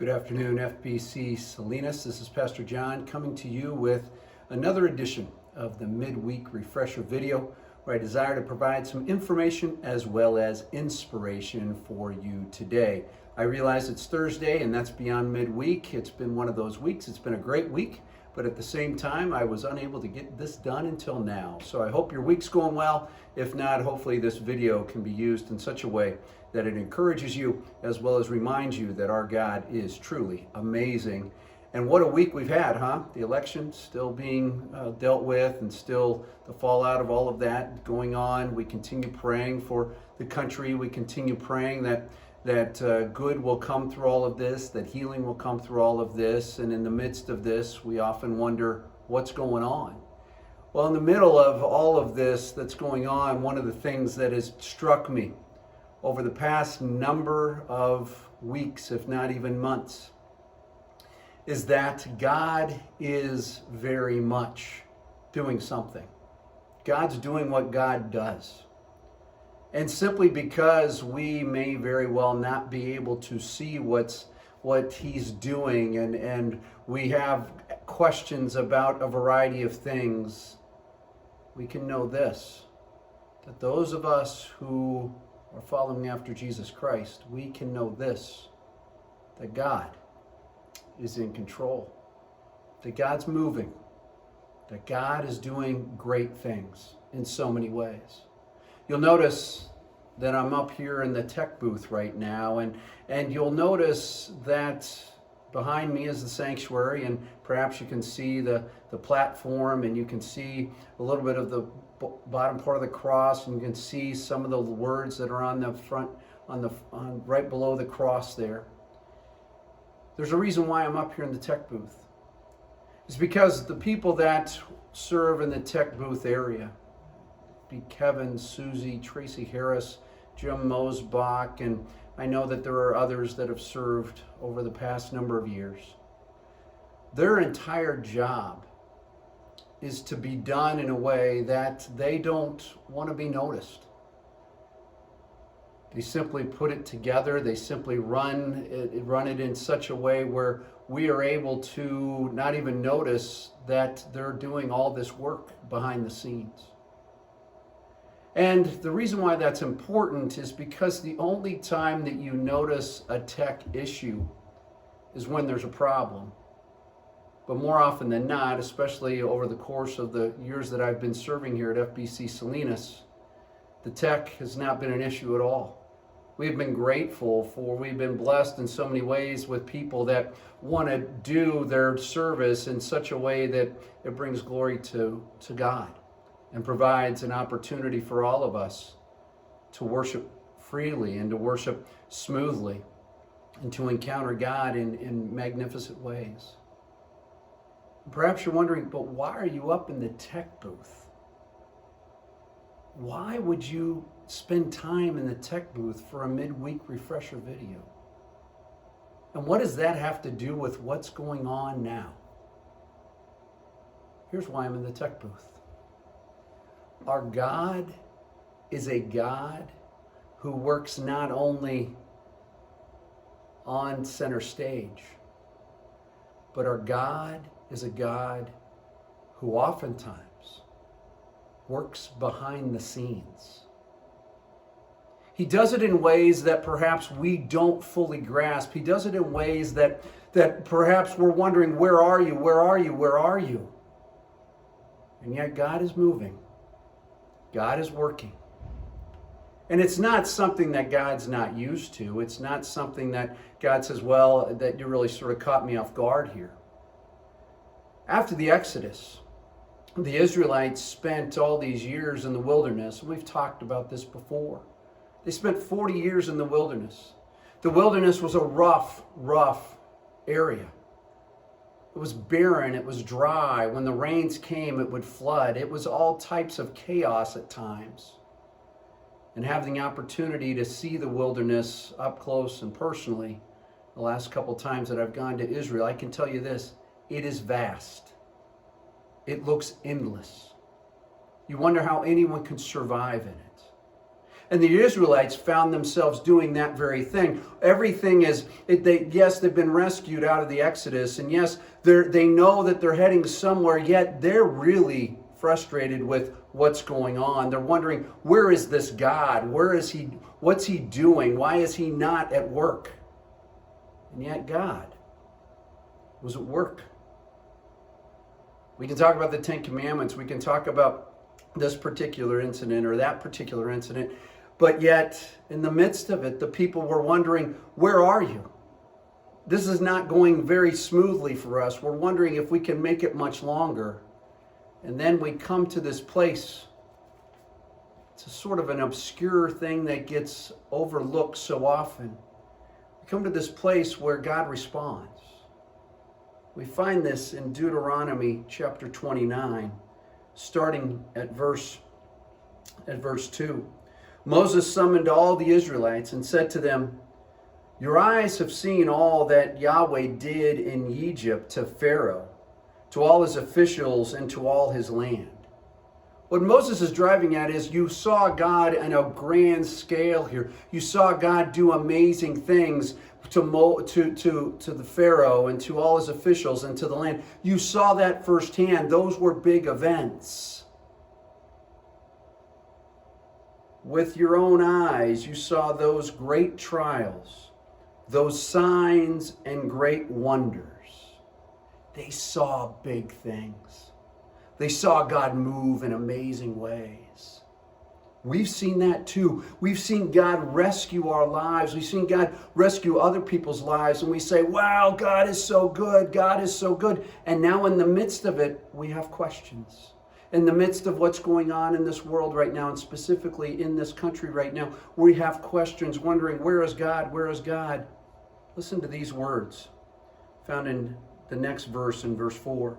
Good afternoon, FBC Salinas. This is Pastor John coming to you with another edition of the midweek refresher video where I desire to provide some information as well as inspiration for you today. I realize it's Thursday and that's beyond midweek. It's been one of those weeks. It's been a great week, but at the same time, I was unable to get this done until now. So I hope your week's going well. If not, hopefully this video can be used in such a way that it encourages you as well as reminds you that our God is truly amazing. And what a week we've had, huh? The election still being dealt with and still the fallout of all of that going on. We continue praying for the country. We continue praying that good will come through all of this, that healing will come through all of this. And in the midst of this, we often wonder what's going on. Well, in the middle of all of this that's going on, one of the things that has struck me over the past number of weeks, if not even months, is that God is very much doing something. God's doing what God does. And simply because we may very well not be able to see what he's doing and we have questions about a variety of things, we can know this, that those of us who are following after Jesus Christ, we can know this, that God is in control, that God's moving, that God is doing great things in so many ways. You'll notice that I'm up here in the tech booth right now, and you'll notice that behind me is the sanctuary, and perhaps you can see the platform, and you can see a little bit of the bottom part of the cross, and you can see some of the words that are on the front, on right below the cross there. There's a reason why I'm up here in the tech booth. It's because the people that serve in the tech booth area, be Kevin, Susie, Tracy Harris, Jim Mosbach, and I know that there are others that have served over the past number of years. Their entire job is to be done in a way that they don't want to be noticed. They simply put it together. They simply run it in such a way where we are able to not even notice that they're doing all this work behind the scenes. And the reason why that's important is because the only time that you notice a tech issue is when there's a problem. But more often than not, especially over the course of the years that I've been serving here at FBC Salinas, the tech has not been an issue at all. We've been we've been blessed in so many ways with people that want to do their service in such a way that it brings glory to God and provides an opportunity for all of us to worship freely and to worship smoothly and to encounter God in magnificent ways. Perhaps you're wondering, but why are you up in the tech booth? Why would you spend time in the tech booth for a midweek refresher video? And what does that have to do with what's going on now? Here's why I'm in the tech booth. Our God is a God who works not only on center stage, but our God is a God who oftentimes works behind the scenes. He does it in ways that perhaps we don't fully grasp. He does it in ways that perhaps we're wondering, where are you? Where are you? Where are you? And yet God is moving. God is working. And it's not something that God's not used to. It's not something that God says, well, that you really sort of caught me off guard here. After the Exodus, the Israelites spent all these years in the wilderness. We've talked about this before. They spent 40 years in the wilderness. The wilderness was a rough area. It was barren, it was dry. When the rains came, it would flood. It was all types of chaos at times. And having the opportunity to see the wilderness up close and personally, the last couple times that I've gone to Israel, I can tell you this, it is vast. It looks endless. You wonder how anyone can survive in it. And the Israelites found themselves doing that very thing. Everything is, yes, they've been rescued out of the Exodus, and yes, they know that they're heading somewhere, yet they're really frustrated with what's going on. They're wondering, where is this God? Where is he? What's he doing? Why is he not at work? And yet God was at work. We can talk about the Ten Commandments. We can talk about this particular incident or that particular incident. But yet, in the midst of it, the people were wondering, where are you? This is not going very smoothly for us. We're wondering if we can make it much longer. And then we come to this place. It's a sort of an obscure thing that gets overlooked so often. We come to this place where God responds. We find this in Deuteronomy chapter 29, starting at verse 2. Moses summoned all the Israelites and said to them, "Your eyes have seen all that Yahweh did in Egypt to Pharaoh, to all his officials, and to all his land." What Moses is driving at is you saw God on a grand scale here. You saw God do amazing things to the Pharaoh and to all his officials and to the land. You saw that firsthand. Those were big events. With your own eyes, you saw those great trials, those signs and great wonders. They saw big things. They saw God move in amazing ways. We've seen that too. We've seen God rescue our lives. We've seen God rescue other people's lives. And we say, wow, God is so good. God is so good. And now in the midst of it, we have questions. In the midst of what's going on in this world right now, and specifically in this country right now, we have questions wondering, where is God? Where is God? Listen to these words found in the next verse, in verse 4.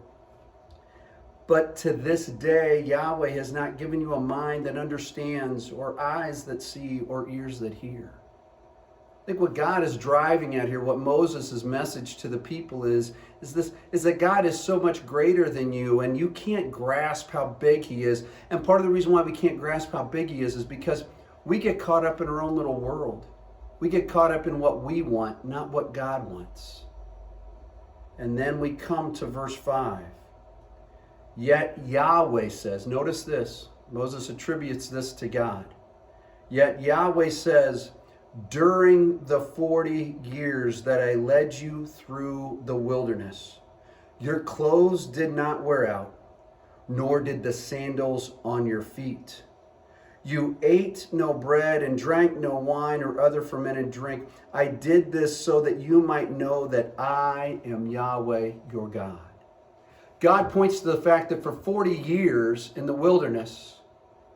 But to this day, Yahweh has not given you a mind that understands, or eyes that see, or ears that hear. I think what God is driving at here, what Moses' message to the people is that God is so much greater than you, and you can't grasp how big he is. And part of the reason why we can't grasp how big he is because we get caught up in our own little world. We get caught up in what we want, not what God wants. And then we come to verse 5. Yet Yahweh says, notice this, Moses attributes this to God. Yet Yahweh says, during the 40 years that I led you through the wilderness, your clothes did not wear out, nor did the sandals on your feet. You ate no bread and drank no wine or other fermented drink. I did this so that you might know that I am Yahweh your God. God points to the fact that for 40 years in the wilderness,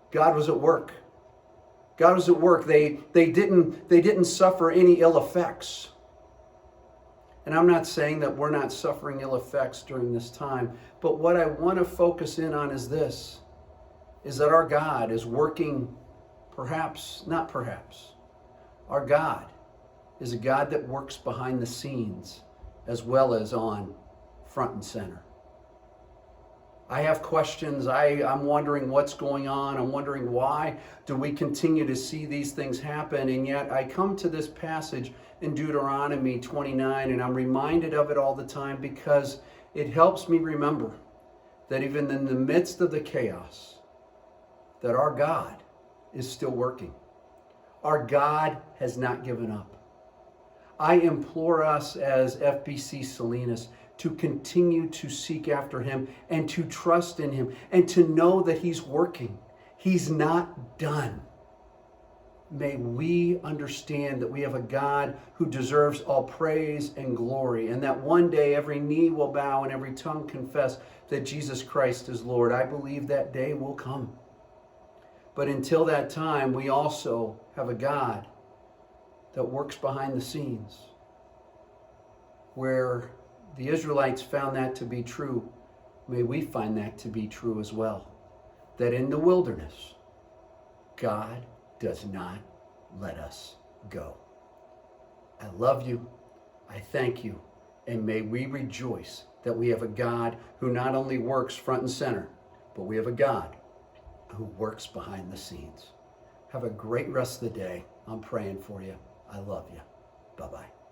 God was at work. God was at work. They didn't suffer any ill effects. And I'm not saying that we're not suffering ill effects during this time, but what I want to focus in on is this, is that our God is working, not perhaps. Our God is a God that works behind the scenes as well as on front and center. I have questions. I'm wondering what's going on. I'm wondering why do we continue to see these things happen? And yet I come to this passage in Deuteronomy 29 and I'm reminded of it all the time because it helps me remember that even in the midst of the chaos, that our God is still working. Our God has not given up. I implore us as FBC Salinas to continue to seek after him and to trust in him and to know that he's working. He's not done. May we understand that we have a God who deserves all praise and glory, and that one day every knee will bow and every tongue confess that Jesus Christ is Lord. I believe that day will come. But until that time, we also have a God that works behind the scenes, where the Israelites found that to be true. May we find that to be true as well. That in the wilderness, God does not let us go. I love you. I thank you. And may we rejoice that we have a God who not only works front and center, but we have a God who works behind the scenes. Have a great rest of the day. I'm praying for you. I love you. Bye-bye.